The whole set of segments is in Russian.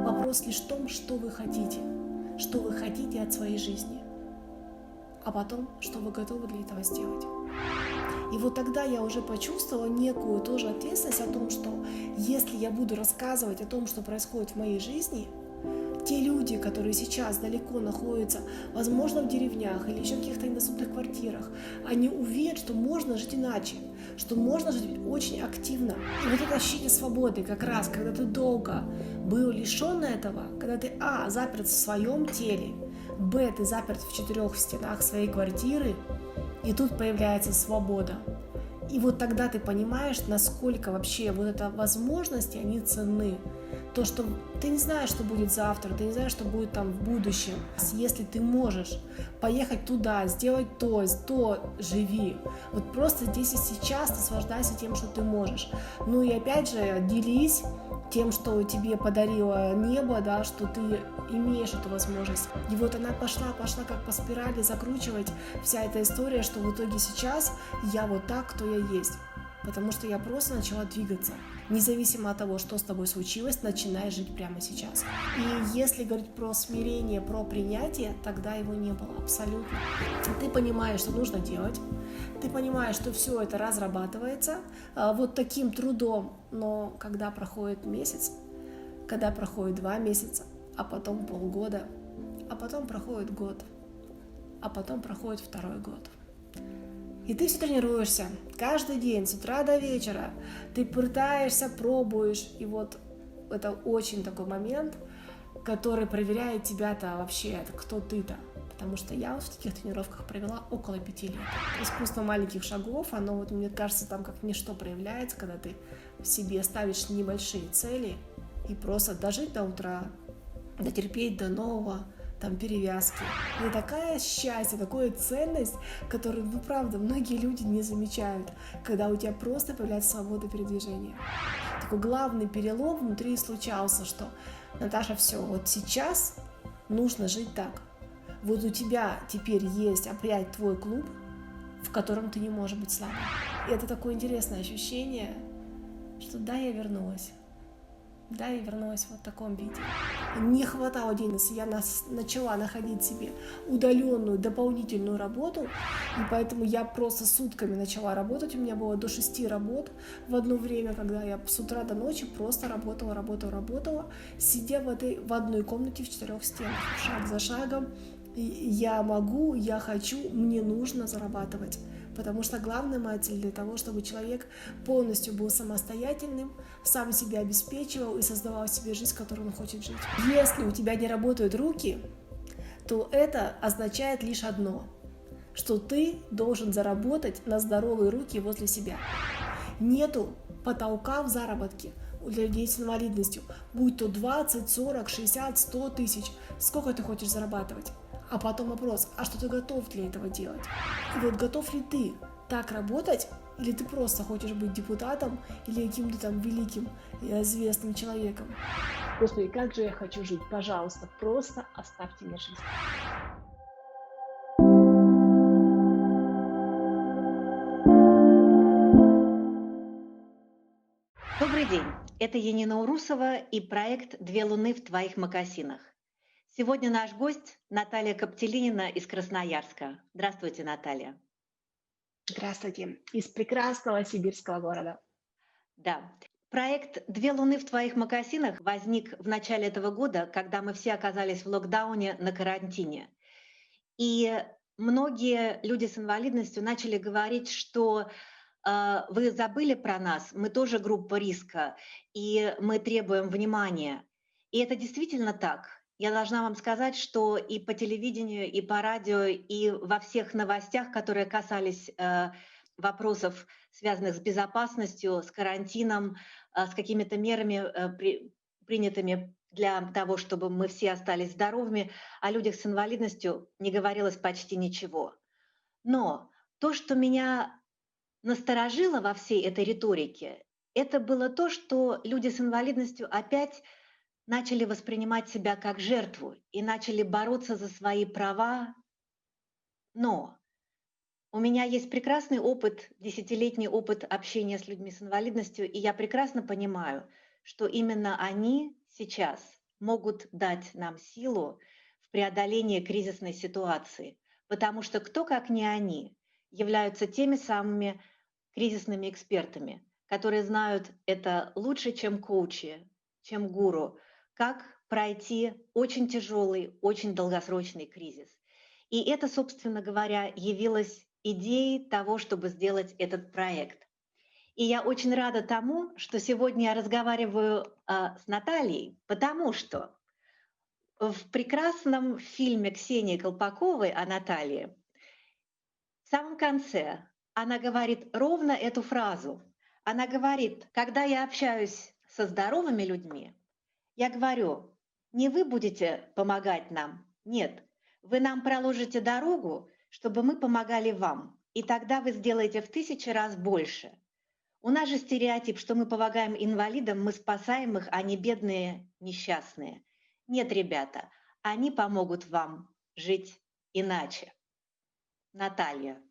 Вопрос лишь в том, что вы хотите от своей жизни, а потом, что вы готовы для этого сделать. И вот тогда я уже почувствовала некую тоже ответственность о том, что если я буду рассказывать о том, что происходит в моей жизни, те люди, которые сейчас далеко находятся, возможно, в деревнях или еще в каких-то недоступных квартирах, они увидят, что можно жить иначе, что можно жить очень активно. И вот это ощущение свободы, как раз, когда ты долго был лишен этого, когда ты, заперт в своем теле, ты заперт в 4 стенах своей квартиры, и тут появляется свобода. И вот тогда ты понимаешь, насколько вообще вот эти возможности, они ценны. То, что ты не знаешь, что будет завтра, ты не знаешь, что будет там в будущем. Если ты можешь поехать туда, сделать то, живи. Вот просто здесь и сейчас наслаждайся тем, что ты можешь. Ну и опять же, делись тем, что тебе подарило небо, да, что ты имеешь эту возможность. И вот она пошла как по спирали закручивать вся эта история, что в итоге сейчас я вот так, кто я есть. Потому что я просто начала двигаться. Независимо от того, что с тобой случилось, начинай жить прямо сейчас. И если говорить про смирение, про принятие, тогда его не было абсолютно. Ты понимаешь, что нужно делать. Ты понимаешь, что все это разрабатывается вот таким трудом. Но когда проходит месяц, когда проходит 2 месяца, а потом полгода, а потом проходит год, а потом проходит 2-й год. И ты все тренируешься каждый день, с утра до вечера. Ты пытаешься, пробуешь. И вот это очень такой момент, который проверяет тебя-то вообще, кто ты-то. Потому что я вот в таких тренировках провела около 5 лет. Искусство маленьких шагов, оно вот, мне кажется, там как ничто проявляется, когда ты в себе ставишь небольшие цели и просто дожить до утра, дотерпеть до нового, там перевязки. И такая счастье, такая ценность, которую, правда, многие люди не замечают, когда у тебя просто появляется свобода передвижения. Такой главный перелом внутри случался, что, Наташа, все, вот сейчас нужно жить так. Вот у тебя теперь есть опять твой клуб, в котором ты не можешь быть слабым. И это такое интересное ощущение, что да, я вернулась. Да, я вернулась в вот таком виде. Не хватало денег, я начала находить себе удаленную дополнительную работу, и поэтому я просто сутками начала работать. У меня было до 6 работ в одно время, когда я с утра до ночи просто работала, сидя в одной комнате в 4 стенах, шаг за шагом. Я могу, я хочу, мне нужно зарабатывать. Потому что главная моя цель для того, чтобы человек полностью был самостоятельным, сам себя обеспечивал и создавал себе жизнь, которую он хочет жить. Если у тебя не работают руки, то это означает лишь одно, что ты должен заработать на здоровые руки возле себя. Нету потолка в заработке для людей с инвалидностью, будь то 20, 40, 60, 100 тысяч. Сколько ты хочешь зарабатывать? А потом вопрос, а что ты готов для этого делать? И вот готов ли ты так работать, или ты просто хочешь быть депутатом или каким-то там великим, известным человеком? Господи, как же я хочу жить, пожалуйста, просто оставьте мне жизнь. Добрый день, это Янина Урусова и проект «Две луны в твоих мокасинах». Сегодня наш гость Наталья Коптелинина из Красноярска. Здравствуйте, Наталья. Здравствуйте, из прекрасного сибирского города. Да. Проект «Две луны в твоих мокасинах» возник в начале этого года, когда мы все оказались в локдауне на карантине. И многие люди с инвалидностью начали говорить, что вы забыли про нас, мы тоже группа риска, и мы требуем внимания. И это действительно так. Я должна вам сказать, что и по телевидению, и по радио, и во всех новостях, которые касались вопросов, связанных с безопасностью, с карантином, с какими-то мерами, принятыми для того, чтобы мы все остались здоровыми, о людях с инвалидностью не говорилось почти ничего. Но то, что меня насторожило во всей этой риторике, это было то, что люди с инвалидностью опять начали воспринимать себя как жертву и начали бороться за свои права. Но у меня есть прекрасный опыт, десятилетний опыт общения с людьми с инвалидностью, и я прекрасно понимаю, что именно они сейчас могут дать нам силу в преодолении кризисной ситуации, потому что кто, как не они, являются теми самыми кризисными экспертами, которые знают это лучше, чем коучи, чем гуру, как пройти очень тяжелый, очень долгосрочный кризис. И это, собственно говоря, явилось идеей того, чтобы сделать этот проект. И я очень рада тому, что сегодня я разговариваю с Натальей, потому что в прекрасном фильме Ксении Колпаковой о Наталье в самом конце она говорит ровно эту фразу. Она говорит: когда я общаюсь со здоровыми людьми, я говорю, не вы будете помогать нам, нет, вы нам проложите дорогу, чтобы мы помогали вам, и тогда вы сделаете в 1000 раз больше. У нас же стереотип, что мы помогаем инвалидам, мы спасаем их, а не бедные несчастные. Нет, ребята, они помогут вам жить иначе. Наталья,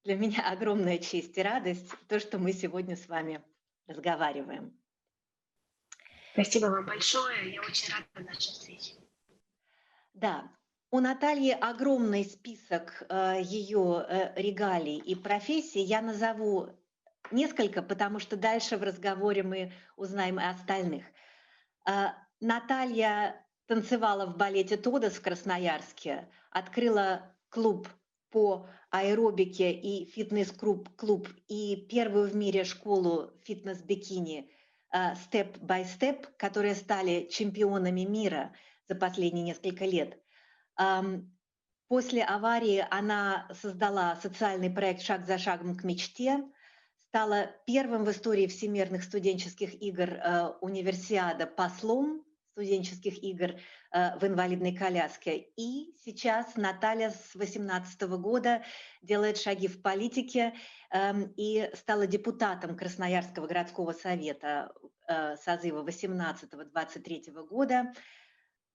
для меня огромная честь и радость то, что мы сегодня с вами разговариваем. Спасибо вам большое. Я очень рада нашей встрече. Да, у Натальи огромный список ее регалий и профессий. Я назову несколько, потому что дальше в разговоре мы узнаем и остальных. Наталья танцевала в балете «Тодос» в Красноярске, открыла клуб по аэробике и фитнес-клуб и первую в мире школу фитнес-бикини «Step by Step», которые стали чемпионами мира за последние несколько лет. После аварии она создала социальный проект «Шаг за шагом к мечте», стала первым в истории всемирных студенческих игр универсиада послом студенческих игр в инвалидной коляске. И сейчас Наталья с 2018 года делает шаги в политике и стала депутатом Красноярского городского совета созыва 18-23 года.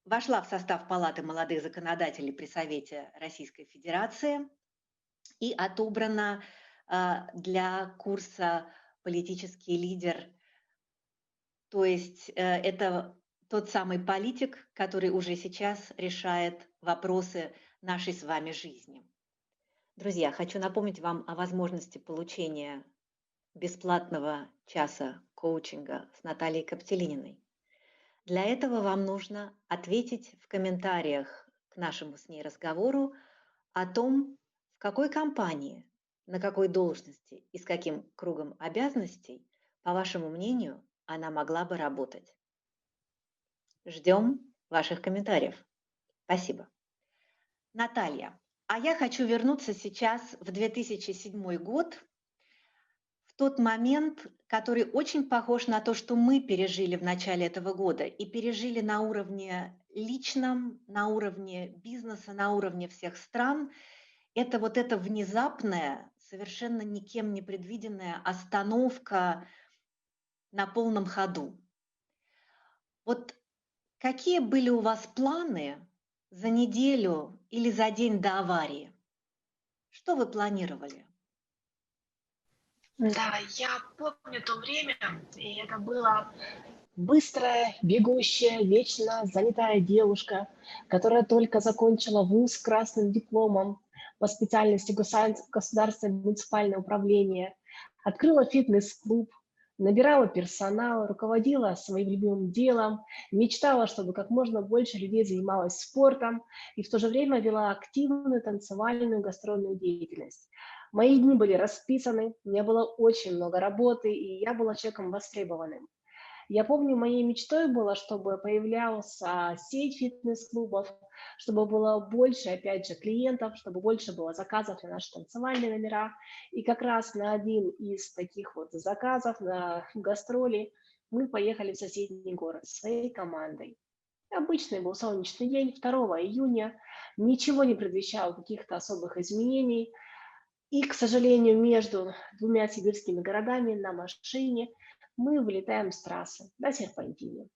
Вошла в состав Палаты молодых законодателей при Совете Российской Федерации и отобрана для курса «Политический лидер». То есть это тот самый политик, который уже сейчас решает вопросы нашей с вами жизни. Друзья, хочу напомнить вам о возможности получения бесплатного часа коучинга с Натальей Коптелининой. Для этого вам нужно ответить в комментариях к нашему с ней разговору о том, в какой компании, на какой должности и с каким кругом обязанностей, по вашему мнению, она могла бы работать. Ждем ваших комментариев. Спасибо. Наталья, а я хочу вернуться сейчас в 2007 год, в тот момент, который очень похож на то, что мы пережили в начале этого года, и пережили на уровне личном, на уровне бизнеса, на уровне всех стран. Это вот эта внезапная, совершенно никем не предвиденная остановка на полном ходу. Вот какие были у вас планы за неделю или за день до аварии? Что вы планировали? Да, я помню то время, и это была быстрая, бегущая, вечно занятая девушка, которая только закончила вуз с красным дипломом по специальности государственное муниципальное управление, открыла фитнес-клуб, набирала персонал, руководила своим любимым делом, мечтала, чтобы как можно больше людей занималось спортом и в то же время вела активную танцевальную гастрольную деятельность. Мои дни были расписаны, у меня было очень много работы, и я была человеком востребованным. Я помню, моей мечтой было, чтобы появлялся сеть фитнес-клубов, чтобы было больше, опять же, клиентов, чтобы больше было заказов на наши танцевальные номера. И как раз на один из таких вот заказов, на гастроли, мы поехали в соседний город со своей командой. Обычный был солнечный день, 2 июня, ничего не предвещало каких-то особых изменений. И, к сожалению, между двумя сибирскими городами на машине мы вылетаем с трассы на серпантине.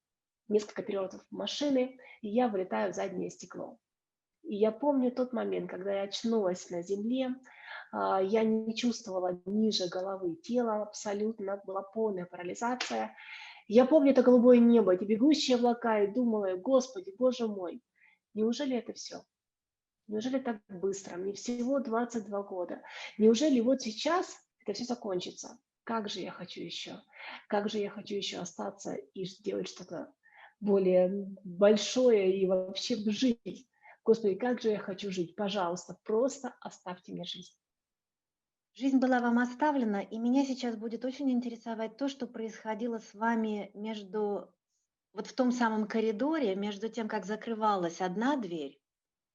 Несколько перелетов машины, и я вылетаю в заднее стекло. И я помню тот момент, когда я очнулась на земле, я не чувствовала ниже головы тела абсолютно, была полная парализация. Я помню это голубое небо, эти бегущие облака, и думала, Господи, Боже мой, неужели это все? Неужели так быстро? Мне всего 22 года. Неужели вот сейчас это все закончится? Как же я хочу еще? Как же я хочу еще остаться и сделать что-то более большое и вообще жить? Господи, как же я хочу жить? Пожалуйста, просто оставьте мне жизнь. Жизнь была вам оставлена, и меня сейчас будет очень интересовать то, что происходило с вами между вот в том самом коридоре, между тем, как закрывалась одна дверь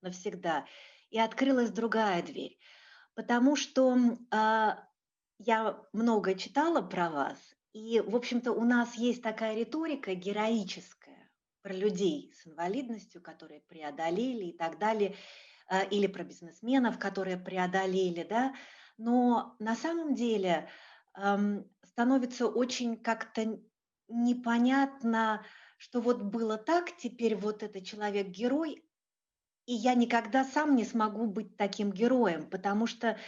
навсегда и открылась другая дверь. Потому что я много читала про вас, и, в общем-то, у нас есть такая риторика героическая про людей с инвалидностью, которые преодолели и так далее, или про бизнесменов, которые преодолели, да. Но на самом деле становится очень как-то непонятно, что вот было так, теперь вот этот человек герой, и я никогда сам не смогу быть таким героем, потому что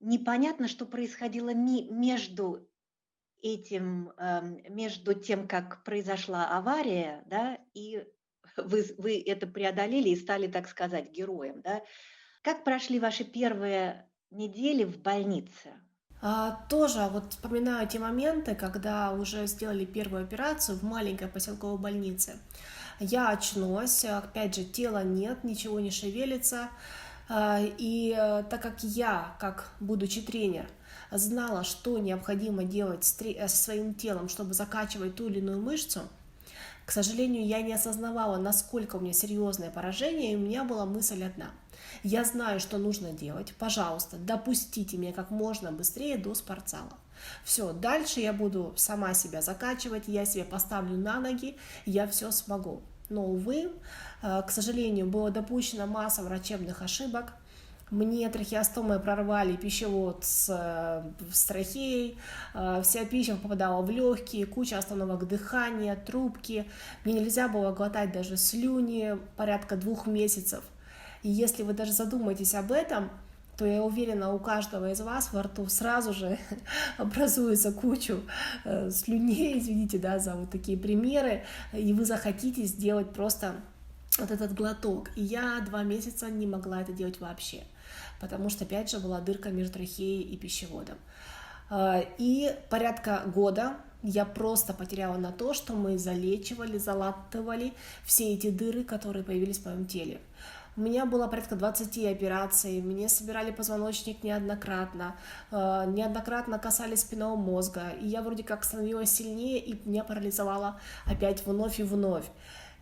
непонятно, что происходило между этим, между тем, как произошла авария, да, и вы это преодолели и стали, так сказать, героем, да. Как прошли ваши первые недели в больнице? Тоже вот вспоминаю те моменты, когда уже сделали первую операцию в маленькой поселковой больнице. Я очнулась, опять же, тела нет, ничего не шевелится. И так как я, как будучи тренер, знала, что необходимо делать со своим телом, чтобы закачивать ту или иную мышцу, к сожалению, я не осознавала, насколько у меня серьезное поражение, и у меня была мысль одна. Я знаю, что нужно делать. Пожалуйста, допустите меня как можно быстрее до спортзала. Все, дальше я буду сама себя закачивать, я себя поставлю на ноги, я все смогу. Но, увы, к сожалению, было допущена масса врачебных ошибок. Мне трахеостомой прорвали пищевод с трахеей, вся пища попадала в легкие, куча остановок дыхания, трубки. Мне нельзя было глотать даже слюни порядка 2 месяцев. И если вы даже задумаетесь об этом, то я уверена, у каждого из вас во рту сразу же образуется кучу слюней, извините, да, за вот такие примеры, и вы захотите сделать просто вот этот глоток. И я 2 месяца не могла это делать вообще, потому что, опять же, была дырка между трахеей и пищеводом. И порядка года я просто потеряла на то, что мы залечивали, залатывали все эти дыры, которые появились в моем теле. У меня было порядка 20 операций, мне собирали позвоночник неоднократно, неоднократно касались спинного мозга, и я вроде как становилась сильнее, и меня парализовало опять вновь и вновь.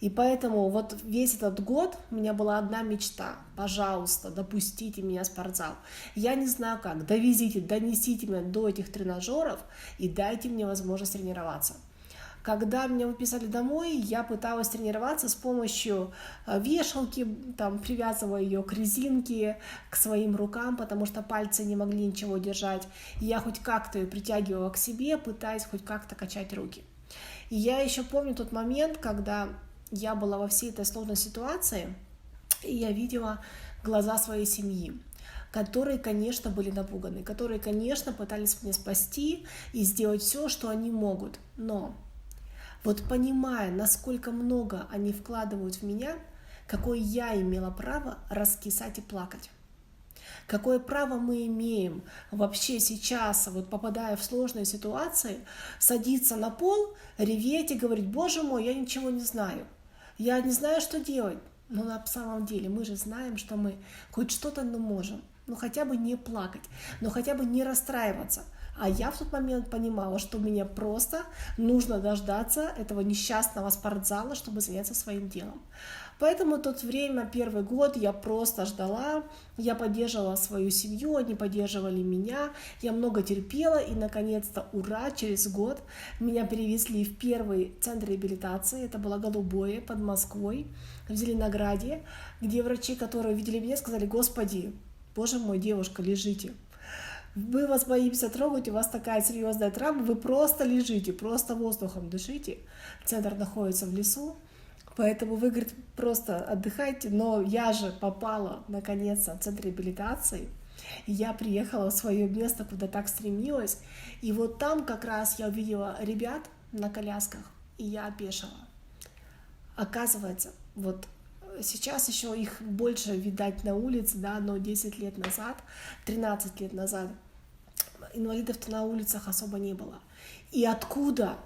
И поэтому вот весь этот год у меня была одна мечта: пожалуйста, допустите меня в спортзал. Я не знаю как, довезите, донесите меня до этих тренажеров и дайте мне возможность тренироваться. Когда меня выписали домой, я пыталась тренироваться с помощью вешалки, там, привязывая ее к резинке, к своим рукам, потому что пальцы не могли ничего держать. И я хоть как-то ее притягивала к себе, пытаясь хоть как-то качать руки. И я еще помню тот момент, когда я была во всей этой сложной ситуации, и я видела глаза своей семьи, которые, конечно, были напуганы, которые, конечно, пытались меня спасти и сделать все, что они могут. Но вот понимая, насколько много они вкладывают в меня, какое я имела право раскисать и плакать. Какое право мы имеем вообще сейчас, вот попадая в сложные ситуации, садиться на пол, реветь и говорить: Боже мой, я ничего не знаю. Я не знаю, что делать. Но на самом деле мы же знаем, что мы хоть что-то можем. Ну хотя бы не плакать, но хотя бы не расстраиваться. А я в тот момент понимала, что мне просто нужно дождаться этого несчастного спортзала, чтобы заняться своим делом. Поэтому в то время, первый год, я просто ждала, я поддерживала свою семью, они поддерживали меня, я много терпела, и, наконец-то, ура, через год меня перевезли в первый центр реабилитации, это было Голубое, под Москвой, в Зеленограде, где врачи, которые видели меня, сказали: Господи, Боже мой, девушка, лежите. Мы вас боимся трогать, у вас такая серьезная травма, вы просто лежите, просто воздухом дышите. Центр находится в лесу, поэтому вы, говорит, просто отдыхайте. Но я же попала, наконец-то, в центр реабилитации, и я приехала в свое место, куда так стремилась. И вот там как раз я увидела ребят на колясках, и я опешила. Оказывается, вот сейчас еще их больше видать на улице, да, но 10 лет назад, 13 лет назад инвалидов-то на улицах особо не было. И откуда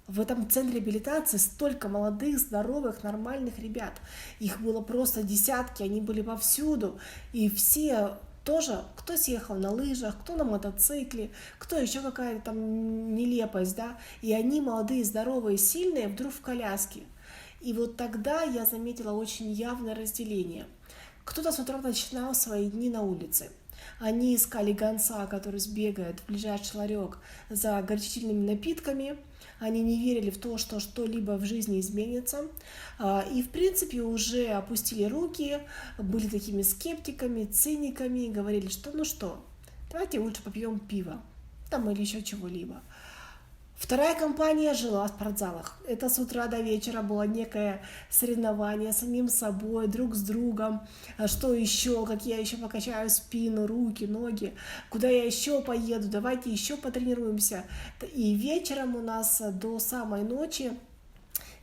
в этом центре реабилитации столько молодых, здоровых, нормальных ребят? Их было просто десятки, они были повсюду, и все тоже, кто съехал на лыжах, кто на мотоцикле, кто еще какая-то там нелепость, да, и они молодые, здоровые, сильные, вдруг в коляске. И вот тогда я заметила очень явное разделение. Кто-то с утра начинал свои дни на улице. Они искали гонца, который сбегает в ближайший ларек за горячительными напитками. Они не верили в то, что что-либо в жизни изменится. И, в принципе, уже опустили руки, были такими скептиками, циниками, говорили, что ну что, давайте лучше попьем пиво, там или еще чего-либо. Вторая компания жила в спортзалах. Это с утра до вечера было некое соревнование с самим собой, друг с другом. Что еще, как я еще покачаю спину, руки, ноги, куда я еще поеду, давайте еще потренируемся. И вечером у нас до самой ночи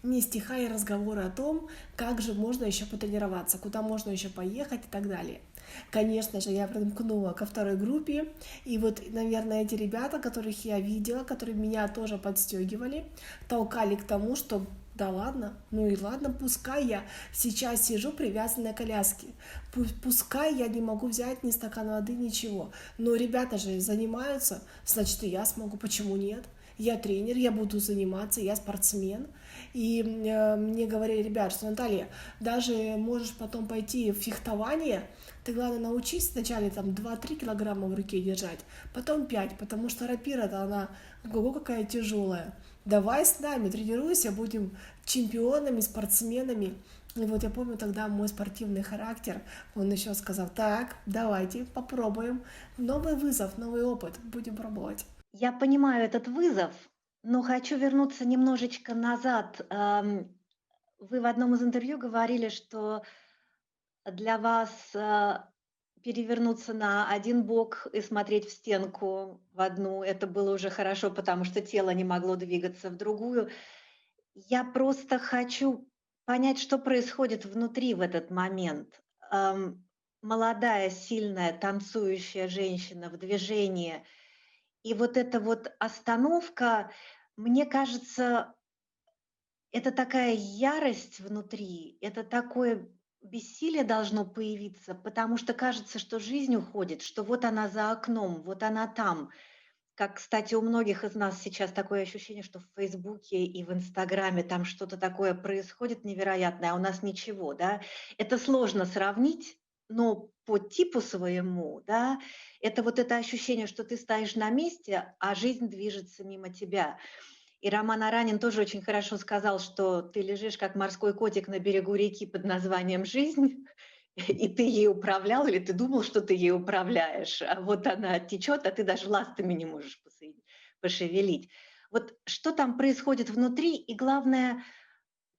не стихали разговоры о том, как же можно еще потренироваться, куда можно еще поехать и так далее. Конечно же, я примкнула ко второй группе, и вот, наверное, эти ребята, которых я видела, которые меня тоже подстегивали, толкали к тому, что да ладно, ну и ладно, пускай я сейчас сижу привязанная к коляске, пускай я не могу взять ни стакан воды, ничего, но ребята же занимаются, значит и я смогу, почему нет? Я тренер, я буду заниматься, я спортсмен. И мне говорили, ребят, что Наталья, даже можешь потом пойти в фехтование, ты, главное, научись вначале там 2-3 килограмма в руке держать, потом 5, потому что рапира-то она, ого, какая тяжелая. Давай с нами, тренируйся, будем чемпионами, спортсменами. И вот я помню тогда мой спортивный характер, он еще сказал, так, давайте попробуем, новый вызов, новый опыт, будем пробовать. Я понимаю этот вызов, но хочу вернуться немножечко назад. Вы в одном из интервью говорили, что для вас перевернуться на один бок и смотреть в стенку в одну, это было уже хорошо, потому что тело не могло двигаться в другую. Я просто хочу понять, что происходит внутри в этот момент. Молодая, сильная, танцующая женщина в движении – и вот эта вот остановка, мне кажется, это такая ярость внутри, это такое бессилие должно появиться, потому что кажется, что жизнь уходит, что вот она за окном, вот она там. Как, кстати, у многих из нас сейчас такое ощущение, что в Фейсбуке и в Инстаграме там что-то такое происходит невероятное, а у нас ничего, да. Это сложно сравнить, но по типу своему, да, это вот это ощущение, что ты стоишь на месте, а жизнь движется мимо тебя. И Роман Аранин тоже очень хорошо сказал, что ты лежишь как морской котик на берегу реки под названием «Жизнь», и ты ей управлял, или ты думал, что ты ей управляешь, а вот она течет, а ты даже ластами не можешь пошевелить. Вот что там происходит внутри, и главное,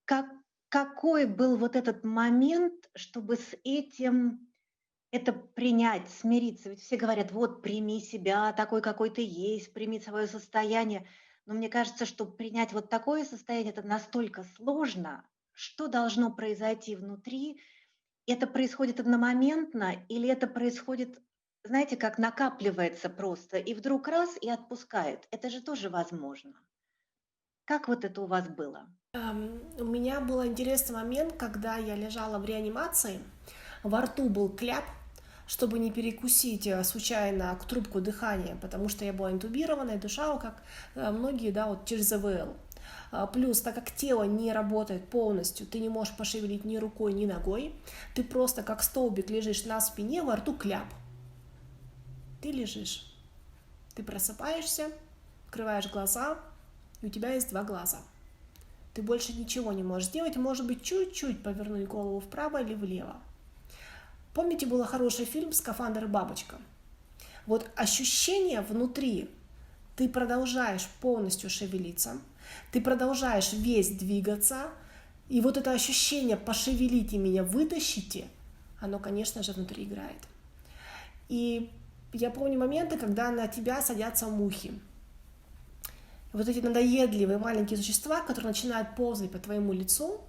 как, какой был вот этот момент, чтобы с этим это принять, смириться. Ведь все говорят, вот, прими себя такой, какой ты есть, прими свое состояние. Но мне кажется, что принять вот такое состояние, это настолько сложно. Что должно произойти внутри? Это происходит одномоментно или это происходит, знаете, как накапливается просто, и вдруг раз и отпускает? Это же тоже возможно. Как вот это у вас было? У меня был интересный момент, когда я лежала в реанимации, во рту был кляп, чтобы не перекусить случайно трубку дыхания, потому что я была интубирована и дышала, как многие, да, вот через ИВЛ. Плюс, так как тело не работает полностью, ты не можешь пошевелить ни рукой, ни ногой, ты просто как столбик лежишь на спине, во рту кляп. Ты лежишь, ты просыпаешься, открываешь глаза, и у тебя есть 2 глаза. Ты больше ничего не можешь сделать, может быть, чуть-чуть повернуть голову вправо или влево. Помните, был хороший фильм «Скафандр и бабочка»? Вот ощущение внутри, ты продолжаешь полностью шевелиться, ты продолжаешь весь двигаться, и вот это ощущение «пошевелите меня, вытащите», оно, конечно же, внутри играет. И я помню моменты, когда на тебя садятся мухи. вот эти надоедливые маленькие существа, которые начинают ползать по твоему лицу,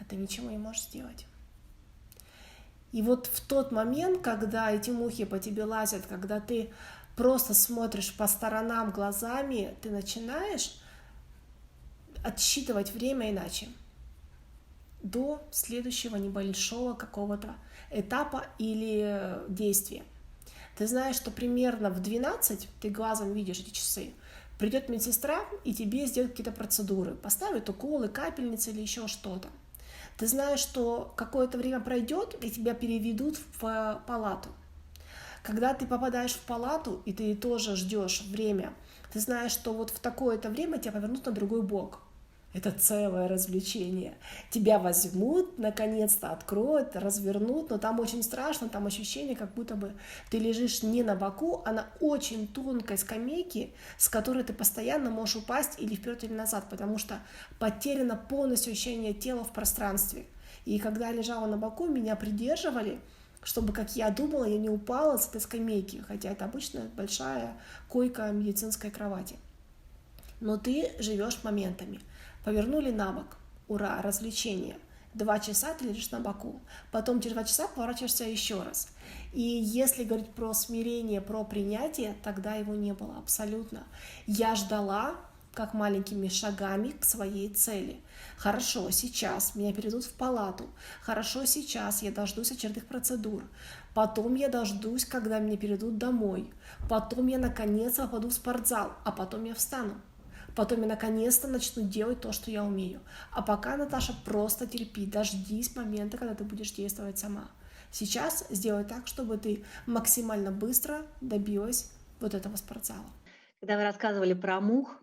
а ты ничего не можешь сделать. И вот в тот момент, когда эти мухи по тебе лазят, когда ты просто смотришь по сторонам глазами, ты начинаешь отсчитывать время иначе, до следующего небольшого какого-то этапа или действия. Ты знаешь, что примерно в 12, ты глазом видишь эти часы, придет медсестра и тебе сделает какие-то процедуры, поставит уколы, капельницы или еще что-то. Ты знаешь, что какое-то время пройдет и тебя переведут в палату. Когда ты попадаешь в палату и ты тоже ждешь время, ты знаешь, что вот в такое-то время тебя повернут на другой бок. Это целое развлечение. Тебя возьмут, наконец-то откроют, развернут, но там очень страшно, там ощущение, как будто бы ты лежишь не на боку, а на очень тонкой скамейке, с которой ты постоянно можешь упасть или вперед, или назад, потому что потеряно полностью ощущение тела в пространстве. И когда я лежала на боку, меня придерживали, чтобы, как я думала, я не упала с этой скамейки, хотя это обычная большая койка медицинской кровати. Но ты живешь моментами. Повернули на бок. Ура, развлечение. 2 часа ты лежишь на боку. Потом через 2 часа поворачиваешься еще раз. И если говорить про смирение, про принятие, тогда его не было абсолютно. Я ждала, как маленькими шагами к своей цели. Хорошо, сейчас меня переведут в палату. Хорошо, сейчас я дождусь очередных процедур. Потом я дождусь, когда меня переведут домой. Потом я наконец попаду в спортзал, а потом я встану. Потом я наконец-то начну делать то, что я умею. А пока, Наташа, просто терпи, дождись момента, когда ты будешь действовать сама. Сейчас сделай так, чтобы ты максимально быстро добилась вот этого спортзала. Когда вы рассказывали про мух,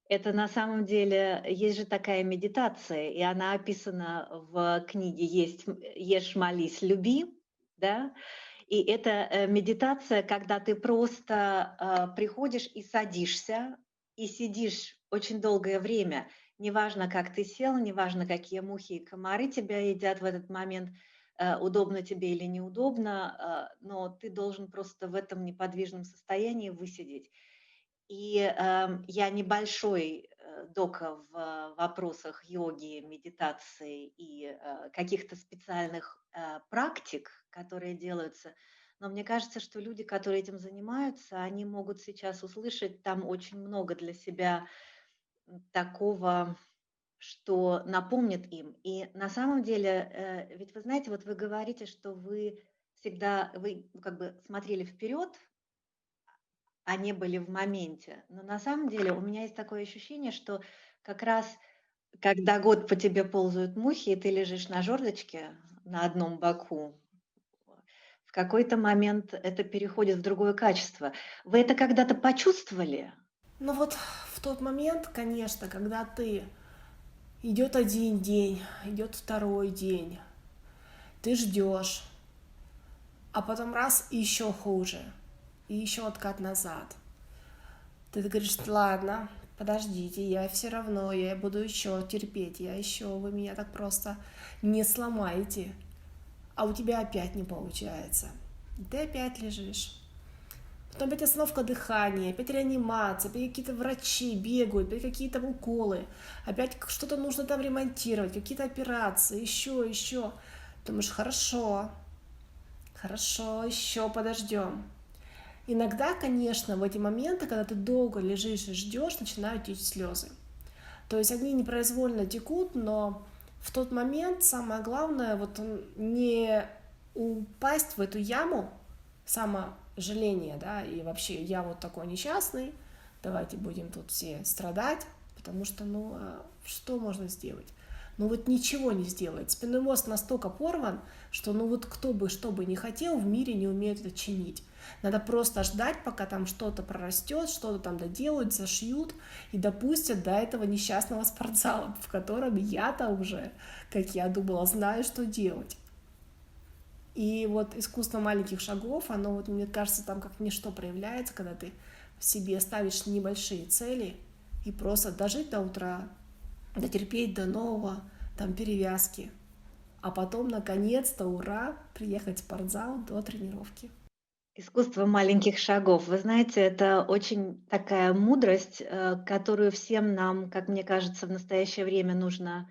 это на самом деле есть же такая медитация, и она описана в книге «Ешь, молись, люби», да? И это медитация, когда ты просто приходишь и садишься, и сидишь очень долгое время. Неважно, как ты сел, неважно, какие мухи и комары тебя едят в этот момент, удобно тебе или неудобно, но ты должен просто в этом неподвижном состоянии высидеть. И я небольшой дока в вопросах йоги, медитации и каких-то специальных практик, которые делаются. Но мне кажется, что люди, которые этим занимаются, они могут сейчас услышать там очень много для себя такого, что напомнит им. И на самом деле, ведь вы знаете, вот вы говорите, что вы всегда, вы как бы смотрели вперед, а не были в моменте. Но на самом деле у меня есть такое ощущение, что как раз когда год по тебе ползают мухи, и ты лежишь на жердочке на одном боку, в какой-то момент это переходит в другое качество. Вы это когда-то почувствовали? Но вот в тот момент, конечно, когда ты идет один день, идет второй день, ты ждешь, а потом раз и еще хуже, и еще откат назад. Ты говоришь, ладно, подождите, я все равно, я буду еще терпеть, вы меня так просто не сломаете. А у тебя опять не получается. Ты опять лежишь. Потом опять остановка дыхания, опять реанимация, опять какие-то врачи бегают, опять какие-то уколы, опять что-то нужно там ремонтировать, какие-то операции, еще. Думаешь, хорошо, еще подождем. Иногда, конечно, в эти моменты, когда ты долго лежишь и ждешь, начинают течь слезы. То есть они непроизвольно текут, но в тот момент самое главное вот не упасть в эту яму саможаления, да, и вообще я вот такой несчастный, давайте будем тут все страдать, потому что, что можно сделать? Вот ничего не сделать. Спинной мозг настолько порван, что кто бы что бы ни хотел, в мире не умеет это чинить. Надо просто ждать, пока там что-то прорастет, что-то там доделают, зашьют и допустят до этого несчастного спортзала, в котором я-то уже, как я думала, знаю, что делать. И вот искусство маленьких шагов, оно мне кажется, там как ничто проявляется, когда ты в себе ставишь небольшие цели и просто дожить до утра, дотерпеть до нового, там перевязки, а потом, наконец-то, ура, приехать в спортзал до тренировки. Искусство маленьких шагов. Вы знаете, это очень такая мудрость, которую всем нам, как мне кажется, в настоящее время нужно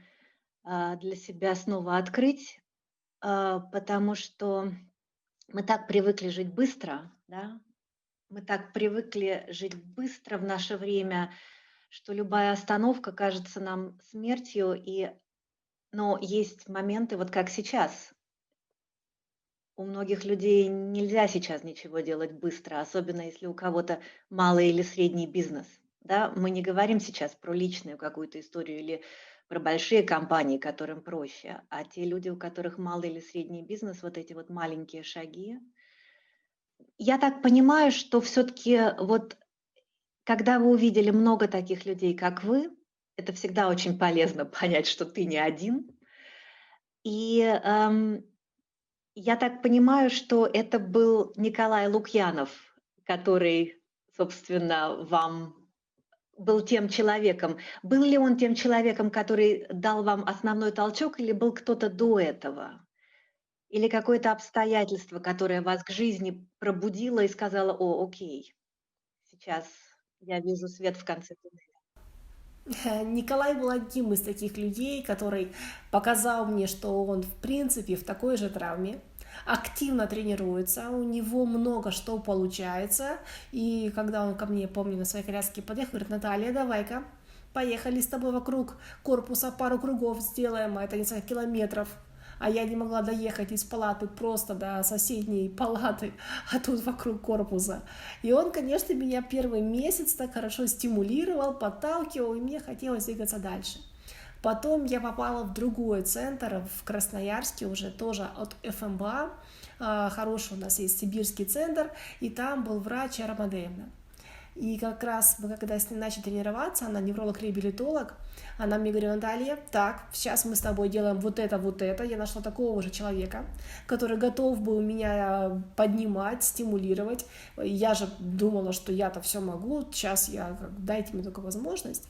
для себя снова открыть, потому что мы так привыкли жить быстро, да, мы так привыкли жить быстро в наше время, что любая остановка кажется нам смертью, но есть моменты, вот как сейчас. У многих людей нельзя сейчас ничего делать быстро, особенно если у кого-то малый или средний бизнес. Да? Мы не говорим сейчас про личную какую-то историю или про большие компании, которым проще, а те люди, у которых малый или средний бизнес, вот эти вот маленькие шаги. Я так понимаю, что все-таки вот когда вы увидели много таких людей, как вы, это всегда очень полезно понять, что ты не один. И я так понимаю, что это был Николай Лукьянов, который, собственно, вам был тем человеком. Был ли он тем человеком, который дал вам основной толчок, или был кто-то до этого? Или какое-то обстоятельство, которое вас к жизни пробудило и сказало: "О, окей, сейчас я вижу свет в конце туннеля"? Николай был одним из таких людей, который показал мне, что он в принципе в такой же травме, активно тренируется, у него много что получается. И когда он ко мне, помню, на своей коляске подъехал, говорит: Наталья, давай-ка, поехали с тобой вокруг корпуса, пару кругов сделаем, а это несколько километров. А я не могла доехать из палаты просто до соседней палаты, а тут вокруг корпуса. И он, конечно, меня первый месяц так хорошо стимулировал, подталкивал, и мне хотелось двигаться дальше. Потом я попала в другой центр, в Красноярске, уже тоже от ФМБА. Хороший у нас есть сибирский центр, и там был врач Арамадеевна. И как раз мы когда с ней начали тренироваться, она невролог-реабилитолог, она мне говорила: Наталья, так, сейчас мы с тобой делаем вот это, вот это. Я нашла такого же человека, который готов был меня поднимать, стимулировать. Я же думала, что я-то все могу, сейчас дайте мне только возможность.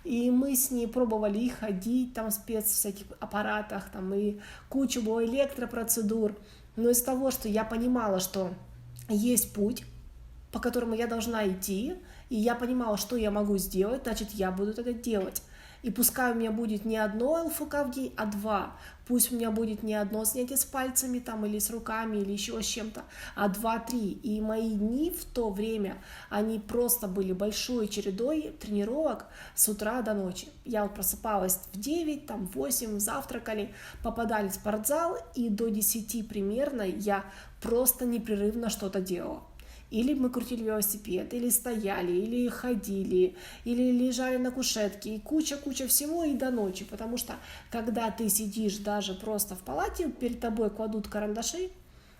И мы с ней пробовали и ходить там в всяких аппаратах, там и кучу было электропроцедур. Но из того, что я понимала, что есть путь, по которому я должна идти, и я понимала, что я могу сделать, значит, я буду это делать. И пускай у меня будет не одно ЛФК в день, а два. Пусть у меня будет не одно занятие с пальцами там, или с руками, или еще с чем-то, а два-три. И мои дни в то время, они просто были большой чередой тренировок с утра до ночи. Я вот просыпалась в 9, там, в 8, завтракали, попадали в спортзал, и до 10 примерно я просто непрерывно что-то делала. Или мы крутили велосипед, или стояли, или ходили, или лежали на кушетке, и куча-куча всего и до ночи. Потому что когда ты сидишь даже просто в палате, перед тобой кладут карандаши,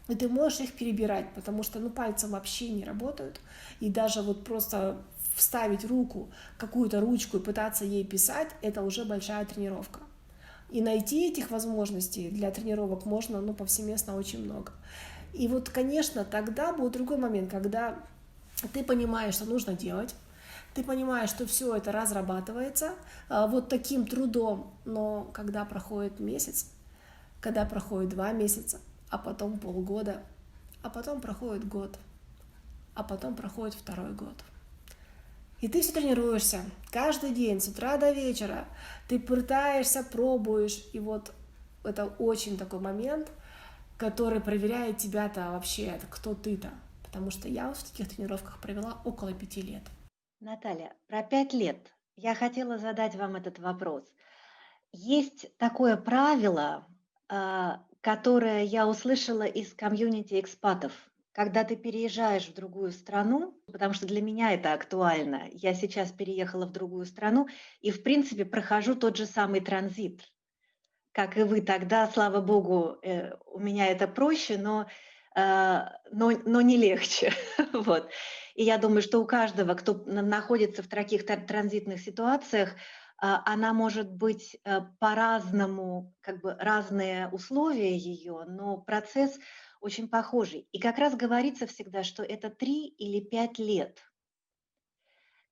и ты можешь их перебирать, потому что пальцы вообще не работают. И даже вот просто вставить руку, какую-то ручку и пытаться ей писать, это уже большая тренировка. И найти этих возможностей для тренировок можно, повсеместно очень много. И вот, конечно, тогда был другой момент, когда ты понимаешь, что нужно делать, ты понимаешь, что все это разрабатывается вот таким трудом, но когда проходит месяц, когда проходит 2 месяца, а потом полгода, а потом проходит год, а потом проходит второй год. И ты все тренируешься каждый день, с утра до вечера. Ты пытаешься, пробуешь. И вот это очень такой момент, который проверяет тебя-то вообще, кто ты-то. Потому что я вот в таких тренировках провела около 5 лет. Наталья, про 5 лет я хотела задать вам этот вопрос. Есть такое правило, которое я услышала из комьюнити экспатов. Когда ты переезжаешь в другую страну, потому что для меня это актуально, я сейчас переехала в другую страну и, в принципе, прохожу тот же самый транзит, как и вы тогда, слава богу, у меня это проще, но не легче. Вот. И я думаю, что у каждого, кто находится в таких транзитных ситуациях, она может быть по-разному, как бы разные условия ее, но процесс очень похожий. И как раз говорится всегда, что это 3 или 5 лет.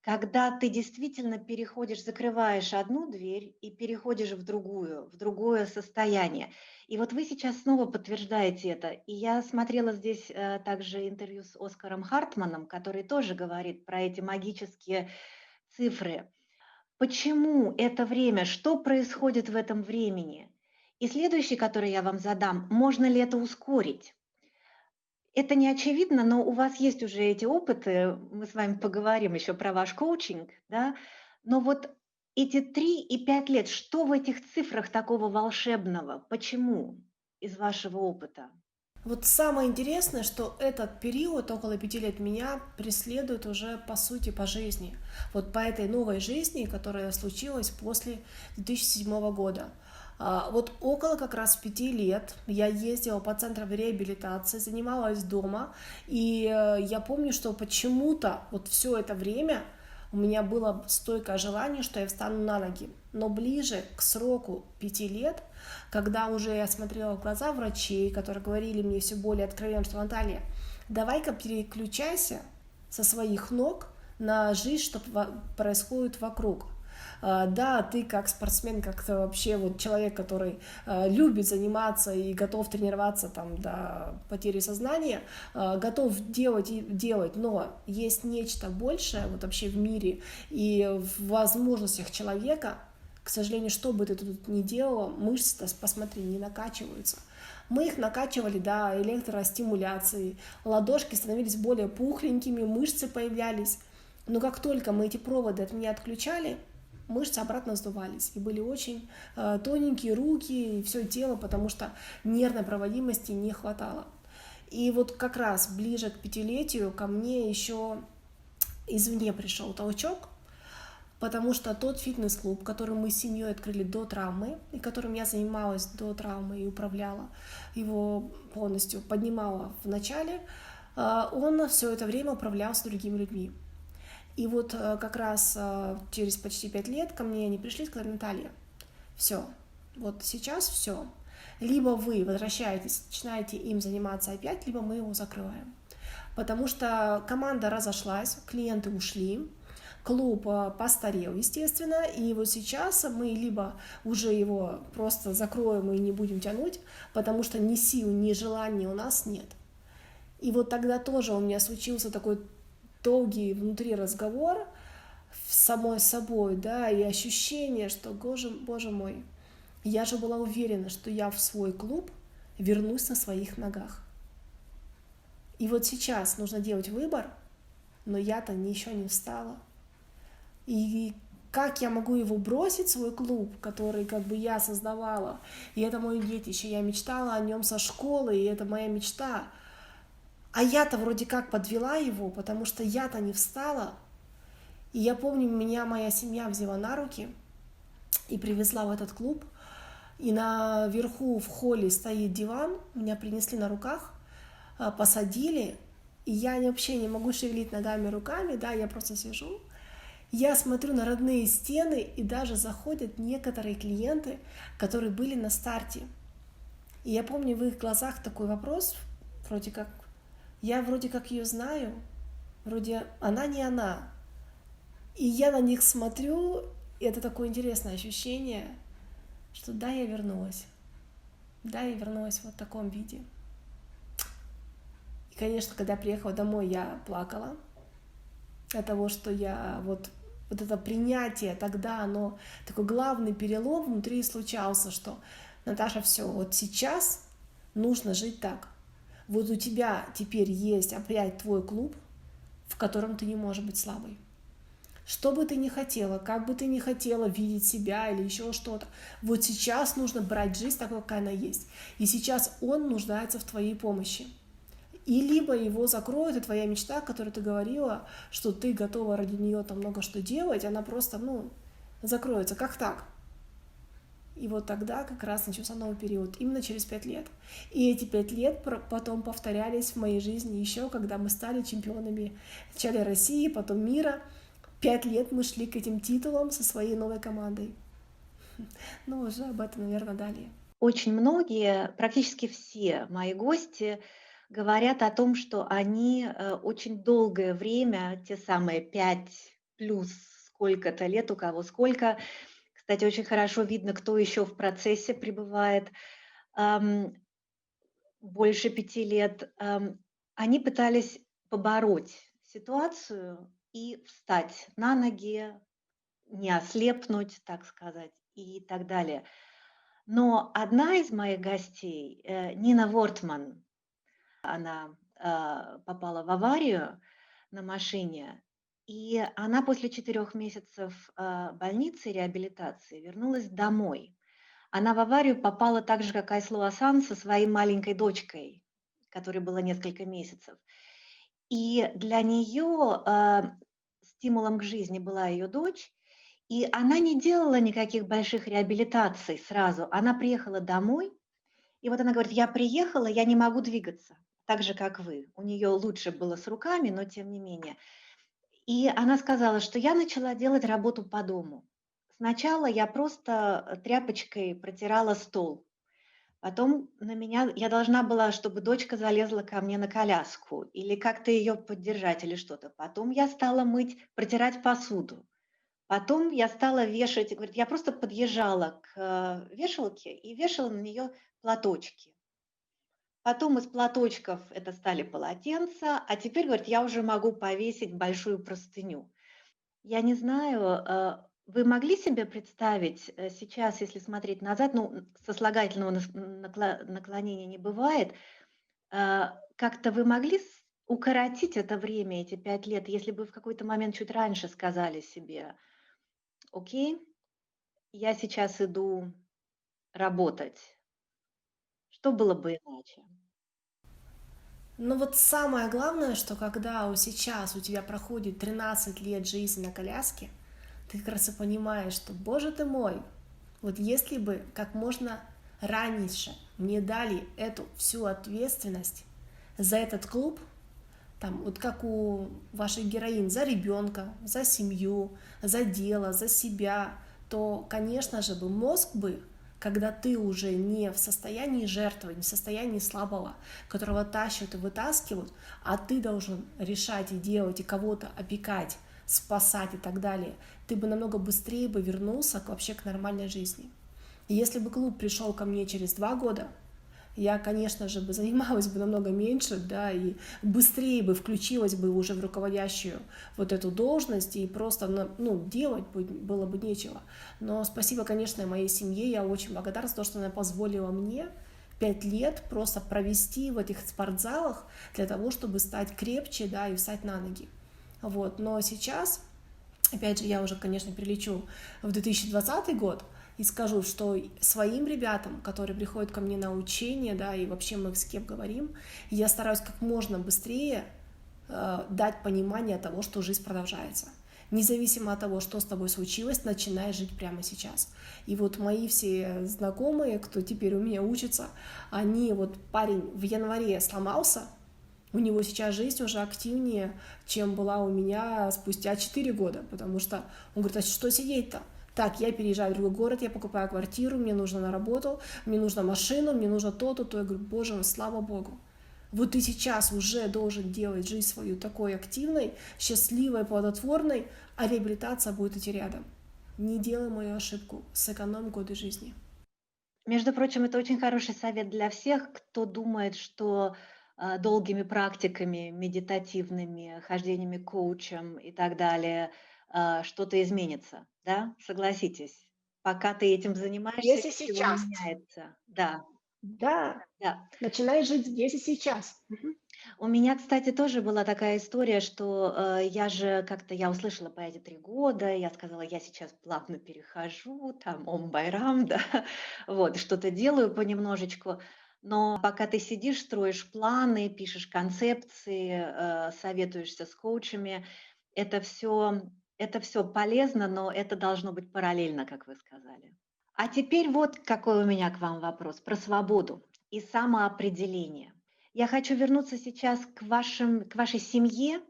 когда ты действительно переходишь, закрываешь одну дверь и переходишь в другое состояние. И вот вы сейчас снова подтверждаете это. И я смотрела здесь также интервью с Оскаром Хартманом, который тоже говорит про эти магические цифры. Почему это время? Что происходит в этом времени? И следующий, который я вам задам, можно ли это ускорить? Это не очевидно, но у вас есть уже эти опыты. Мы с вами поговорим еще про ваш коучинг, да? Но вот эти 3 и 5 лет, что в этих цифрах такого волшебного? Почему? Из вашего опыта. Вот самое интересное, что этот период, около 5 лет, меня преследует уже, по сути, по жизни. Вот по этой новой жизни, которая случилась после 2007 года. Вот около как раз 5 лет я ездила по центрам реабилитации, занималась дома, и я помню, что почему-то вот все это время у меня было стойкое желание, что я встану на ноги. Но ближе к сроку 5 лет, когда уже я смотрела в глаза врачей, которые говорили мне все более откровенно, что Наталья, давай-ка переключайся со своих ног на жизнь, что происходит вокруг. Да, ты как спортсмен, как вообще вот человек, который любит заниматься и готов тренироваться там до потери сознания, готов делать и делать, но есть нечто большее вот вообще в мире и в возможностях человека. К сожалению, что бы ты тут ни делала, мышцы, посмотри, не накачиваются. Мы их накачивали, да, электростимуляцией, ладошки становились более пухленькими, мышцы появлялись. Но как только мы эти проводы от меня отключали, мышцы обратно сдувались. И были очень тоненькие руки и все тело, потому что нервной проводимости не хватало. И вот как раз ближе к 5-летию ко мне еще извне пришел толчок, потому что тот фитнес-клуб, который мы с семьей открыли до травмы, и которым я занималась до травмы и управляла его полностью, поднимала в начале, он все это время управлялся другими людьми. И вот как раз через почти 5 лет ко мне они пришли и сказали: Наталья, все, вот сейчас все. Либо вы возвращаетесь, начинаете им заниматься опять, либо мы его закрываем. Потому что команда разошлась, клиенты ушли, клуб постарел, естественно, и вот сейчас мы либо уже его просто закроем и не будем тянуть, потому что ни сил, ни желания у нас нет. И вот тогда тоже у меня случился такой долгий внутри разговор с самой собой, да, и ощущение, что, боже мой, я же была уверена, что я в свой клуб вернусь на своих ногах. И вот сейчас нужно делать выбор, но я-то еще не встала. И как я могу его бросить, свой клуб, который как бы я создавала, и это мое детище, я мечтала о нем со школы, и это моя мечта. А я-то вроде как подвела его, потому что я-то не встала. И я помню, меня моя семья взяла на руки и привезла в этот клуб. И наверху в холле стоит диван, меня принесли на руках, посадили, и я вообще не могу шевелить ногами, руками, да, я просто сижу. Я смотрю на родные стены, и даже заходят некоторые клиенты, которые были на старте. И я помню в их глазах такой вопрос, я вроде как ее знаю, вроде она не она. И я на них смотрю, и это такое интересное ощущение, что да, я вернулась. Да, я вернулась в вот таком виде. И, конечно, когда я приехала домой, я плакала от того, что я вот это принятие тогда, оно такой главный перелом внутри случался, что Наташа, все, вот сейчас нужно жить так. Вот у тебя теперь есть опять твой клуб, в котором ты не можешь быть слабой. Что бы ты ни хотела, как бы ты ни хотела видеть себя или еще что-то, вот сейчас нужно брать жизнь такой, какая она есть. И сейчас он нуждается в твоей помощи. И либо его закроют, и твоя мечта, которую ты говорила, что ты готова ради нее там много что делать, она просто, закроется. Как так? И вот тогда как раз начался новый период, именно через 5 лет. И эти 5 лет потом повторялись в моей жизни еще, когда мы стали чемпионами вначале России, потом мира. 5 лет мы шли к этим титулам со своей новой командой. Ну, уже об этом, наверное, далее. Очень многие, практически все мои гости говорят о том, что они очень долгое время, те самые 5 плюс сколько-то лет, у кого сколько. Кстати, очень хорошо видно, кто еще в процессе пребывает. Ам, Больше 5 лет. Они пытались побороть ситуацию и встать на ноги, не ослепнуть, так сказать, и так далее. Но одна из моих гостей, Нина Вортман, она попала в аварию на машине, и она после 4 месяцев больницы, реабилитации, вернулась домой. Она в аварию попала так же, как Айсло Асан, со своей маленькой дочкой, которой было несколько месяцев. И для нее стимулом к жизни была ее дочь, и она не делала никаких больших реабилитаций сразу. Она приехала домой, и вот она говорит: я приехала, я не могу двигаться, так же, как вы. У нее лучше было с руками, но тем не менее. И она сказала, что я начала делать работу по дому. Сначала я просто тряпочкой протирала стол. Потом на меня я должна была, чтобы дочка залезла ко мне на коляску или как-то ее поддержать или что-то. Потом я стала мыть, протирать посуду. Потом я стала вешать, говорит, я просто подъезжала к вешалке и вешала на нее платочки. Потом из платочков это стали полотенца, а теперь, говорит, я уже могу повесить большую простыню. Я не знаю, вы могли себе представить сейчас, если смотреть назад, ну, сослагательного наклонения не бывает, как-то вы могли укоротить это время, эти 5 лет, если бы в какой-то момент чуть раньше сказали себе: окей, я сейчас иду работать, что было бы иначе? Но вот самое главное, что когда сейчас у тебя проходит 13 лет жизни на коляске, ты как раз и понимаешь, что, боже ты мой, вот если бы как можно раньше мне дали эту всю ответственность за этот клуб, там, вот как у вашей героинь, за ребенка, за семью, за дело, за себя, то, конечно же, бы мозг бы, когда ты уже не в состоянии жертвы, не в состоянии слабого, которого тащат и вытаскивают, а ты должен решать и делать, и кого-то опекать, спасать и так далее, ты бы намного быстрее бы вернулся вообще к нормальной жизни. И если бы клуб пришел ко мне через 2 года, я, конечно же, бы занималась бы намного меньше, да, и быстрее бы включилась бы уже в руководящую вот эту должность, и просто, ну, делать было бы нечего. Но спасибо, конечно, моей семье, я очень благодарна за то, что она позволила мне 5 лет просто провести в этих спортзалах для того, чтобы стать крепче, да, и встать на ноги. Вот, но сейчас, опять же, я уже, конечно, перелечу в 2020 год, и скажу, что своим ребятам, которые приходят ко мне на учение, да, и вообще мы с кем говорим, я стараюсь как можно быстрее дать понимание того, что жизнь продолжается. Независимо от того, что с тобой случилось, начинай жить прямо сейчас. И вот мои все знакомые, кто теперь у меня учится, они, вот парень в январе сломался, у него сейчас жизнь уже активнее, чем была у меня спустя 4 года, потому что он говорит: а что сидеть-то? Так, я переезжаю в другой город, я покупаю квартиру, мне нужно на работу, мне нужно машину, мне нужно то-то, то. Я говорю: боже мой, слава богу. Вот ты сейчас уже должен делать жизнь свою такой активной, счастливой, плодотворной, а реабилитация будет идти рядом. Не делай мою ошибку, сэкономь годы жизни. Между прочим, это очень хороший совет для всех, кто думает, что долгими практиками, медитативными, хождениями к коучам и так далее что-то изменится. Да? Согласитесь. Пока ты этим занимаешься, Здесь и ничего не сейчас. меняется. Да, Да, да. начинай жить здесь и сейчас. У меня, кстати, тоже была такая история, что я услышала про эти 3 года, я сказала, я сейчас плавно перехожу, там, Ом-Байрам, да, вот, что-то делаю понемножечку. Но пока ты сидишь, строишь планы, пишешь концепции, советуешься с коучами, это все полезно, но это должно быть параллельно, как вы сказали. А теперь вот какой у меня к вам вопрос про свободу и самоопределение. Я хочу вернуться сейчас к вашей семье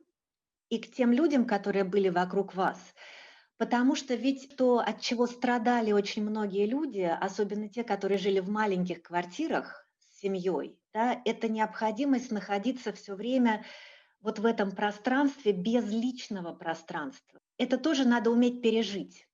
и к тем людям, которые были вокруг вас. Потому что ведь то, от чего страдали очень многие люди, особенно те, которые жили в маленьких квартирах с семьей, да, это необходимость находиться все время вот в этом пространстве без личного пространства. это тоже надо уметь пережить.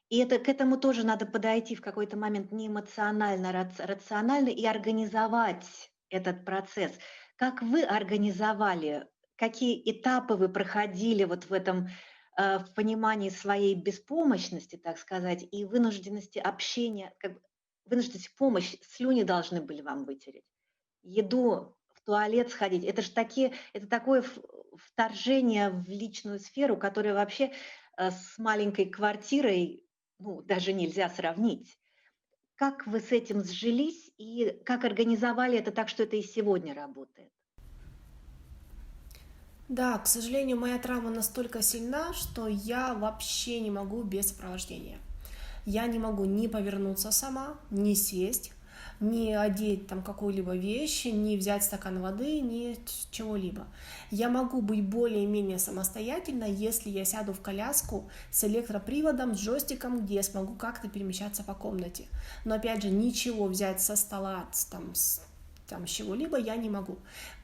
И это, к этому тоже надо подойти в какой-то момент не эмоционально, рационально и организовать этот процесс. Как вы организовали, какие этапы вы проходили вот в этом в понимании своей беспомощности, так сказать, и вынужденности общения, как бы вынужденности помощи, слюни должны были вам вытереть, еду, в туалет сходить. Это же такие, это такое вторжение в личную сферу, которое вообще с маленькой квартирой, ну, даже нельзя сравнить. Как вы с этим сжились и как организовали это так, что это и сегодня работает? Да, к сожалению, моя травма настолько сильна, что я вообще не могу без сопровождения. Я не могу ни повернуться сама, ни сесть, ни одеть там какую-либо вещь, ни взять стакан воды, ни чего-либо. Я могу быть более-менее самостоятельно, если я сяду в коляску с электроприводом, с джойстиком, где я смогу как-то перемещаться по комнате. Но опять же, ничего взять со стола, с чего-либо я не могу.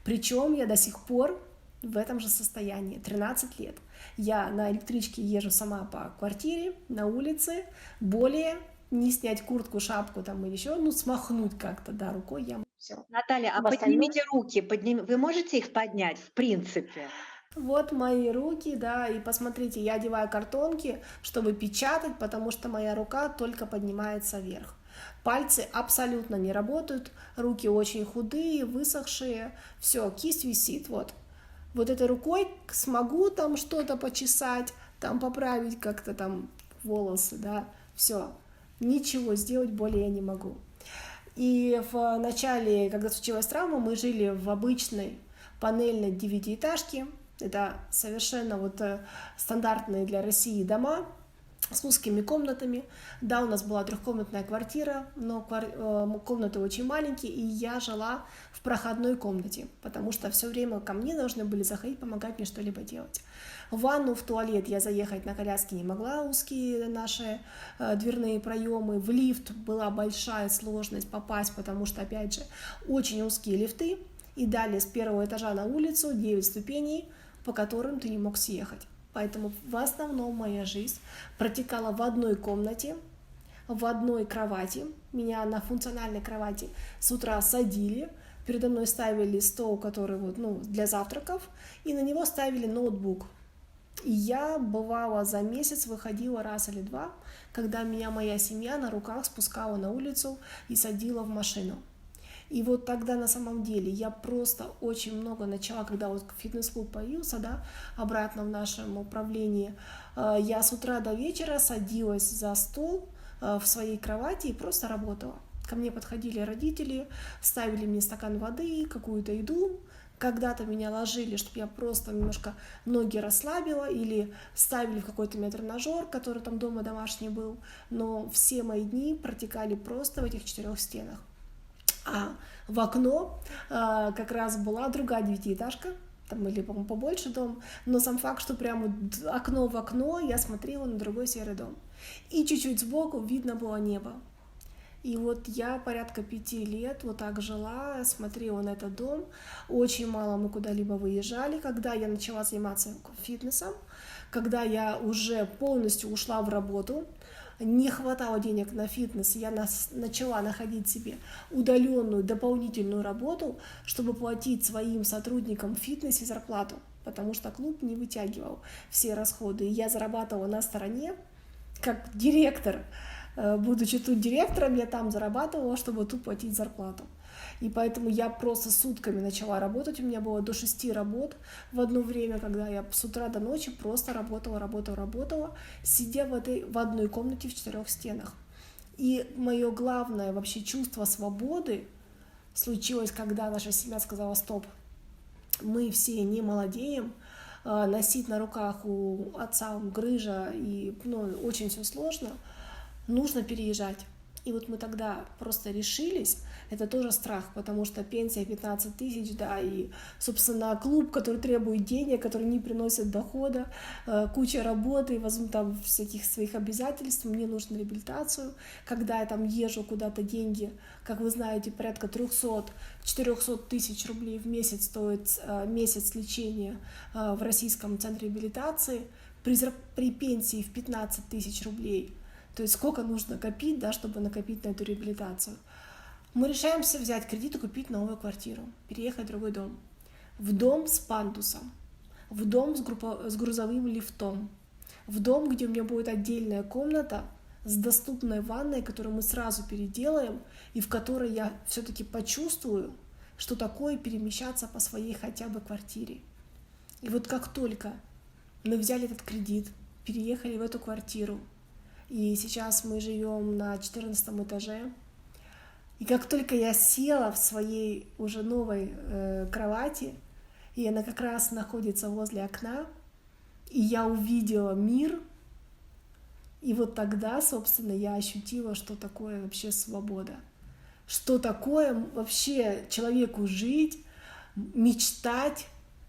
Причем я до сих пор в этом же состоянии, 13 лет. Я на электричке езжу сама по квартире, на улице, более не снять куртку, шапку там или еще, ну, смахнуть как-то, да, рукой я все. Наталья, а В остальном поднимите руки, вы можете их поднять, в принципе? Вот мои руки, да, и посмотрите, я одеваю картонки, чтобы печатать, потому что моя рука только поднимается вверх. Пальцы абсолютно не работают, руки очень худые, высохшие, все, кисть висит, вот. Вот этой рукой смогу там что-то почесать, там поправить как-то там волосы, да, все. Ничего сделать более я не могу. И в начале, когда случилась травма, мы жили в обычной панельной девятиэтажке. Это совершенно вот стандартные для России дома с узкими комнатами. Да, у нас была трехкомнатная квартира, но комнаты очень маленькие, и я жила в проходной комнате, потому что все время ко мне должны были заходить, помогать мне что-либо делать. В ванну, в туалет я заехать на коляске не могла, узкие наши дверные проемы. В лифт была большая сложность попасть, потому что, опять же, очень узкие лифты. И далее с первого этажа на улицу 9 ступеней, по которым ты не мог съехать. Поэтому в основном моя жизнь протекала в одной комнате, в одной кровати. Меня на функциональной кровати с утра садили, передо мной ставили стол, который вот, ну, для завтраков, и на него ставили ноутбук. И я, бывало, за месяц выходила раз или два, когда меня моя семья на руках спускала на улицу и садила в машину. И вот тогда на самом деле я просто очень много начала, когда вот фитнес-клуб появился, да, обратно в нашем управлении, я с утра до вечера садилась за стол в своей кровати и просто работала. Ко мне подходили родители, ставили мне стакан воды, какую-то еду, когда-то меня ложили, чтобы я просто немножко ноги расслабила, или ставили в какой-то тренажер, который там дома домашний был, но все мои дни протекали просто в этих 4 стенах. А в окно как раз была другая девятиэтажка, там или, по-моему, побольше дом, но сам факт, что прямо окно в окно я смотрела на другой серый дом. И чуть-чуть сбоку видно было небо. И вот я порядка 5 лет вот так жила, смотрела на этот дом. Очень мало мы куда-либо выезжали. Когда я начала заниматься фитнесом, когда я уже полностью ушла в работу, не хватало денег на фитнес, я начала находить себе удаленную дополнительную работу, чтобы платить своим сотрудникам в фитнесе зарплату, потому что клуб не вытягивал все расходы. И я зарабатывала на стороне, как директор. Будучи тут директором, я там зарабатывала, чтобы тут платить зарплату. И поэтому я просто сутками начала работать. У меня было до 6 работ в одно время, когда я с утра до ночи просто работала, сидя в одной комнате в 4 стенах. И мое главное вообще чувство свободы случилось, когда наша семья сказала: стоп, мы все не молодеем, носить на руках у отца грыжа, и очень все сложно, нужно переезжать. И вот мы тогда просто решились, это тоже страх, потому что пенсия 15 тысяч, да, и, собственно, клуб, который требует денег, который не приносит дохода, куча работы, и там всяких своих обязательств, мне нужно реабилитацию. Когда я там езжу куда-то, деньги, как вы знаете, порядка 300-400 тысяч рублей в месяц стоит месяц лечения в Российском центре реабилитации. при пенсии в 15 тысяч рублей, то есть сколько нужно копить, да, чтобы накопить на эту реабилитацию, мы решаемся взять кредит и купить новую квартиру, переехать в другой дом. В дом с пандусом, в дом с грузовым лифтом, в дом, где у меня будет отдельная комната с доступной ванной, которую мы сразу переделаем, и в которой я все-таки почувствую, что такое перемещаться по своей хотя бы квартире. И вот как только мы взяли этот кредит, переехали в эту квартиру, и сейчас мы живем на 14 этаже, и как только я села в своей уже новой кровати, и она как раз находится возле окна, и я увидела мир, и вот тогда, собственно, я ощутила, что такое вообще свобода. Что такое вообще человеку жить, мечтать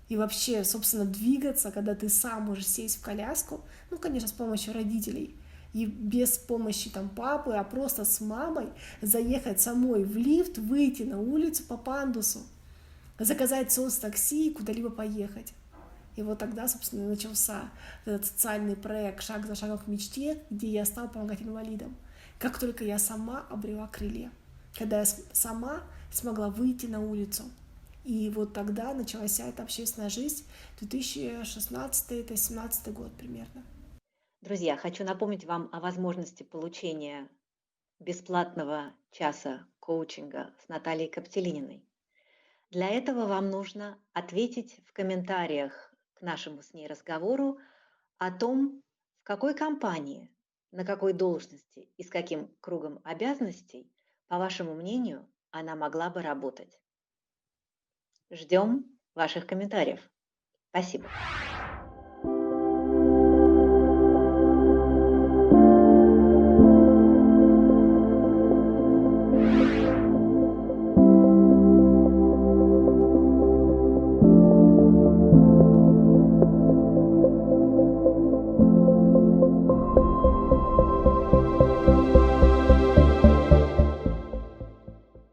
и вообще, собственно, двигаться, когда ты сам можешь сесть в коляску, ну, конечно, с помощью родителей, и без помощи там папы, а просто с мамой заехать самой в лифт, выйти на улицу по пандусу, заказать соцтакси и куда-либо поехать. И вот тогда, собственно, начался этот социальный проект «Шаг за шагом к мечте», где я стала помогать инвалидам. Как только я сама обрела крылья, когда я сама смогла выйти на улицу. И вот тогда началась вся эта общественная жизнь, 2016-2017 год примерно. Друзья, хочу напомнить вам о возможности получения бесплатного часа коучинга с Натальей Коптелининой. Для этого вам нужно ответить в комментариях к нашему с ней разговору о том, в какой компании, на какой должности и с каким кругом обязанностей, по вашему мнению, она могла бы работать. Ждем ваших комментариев. Спасибо.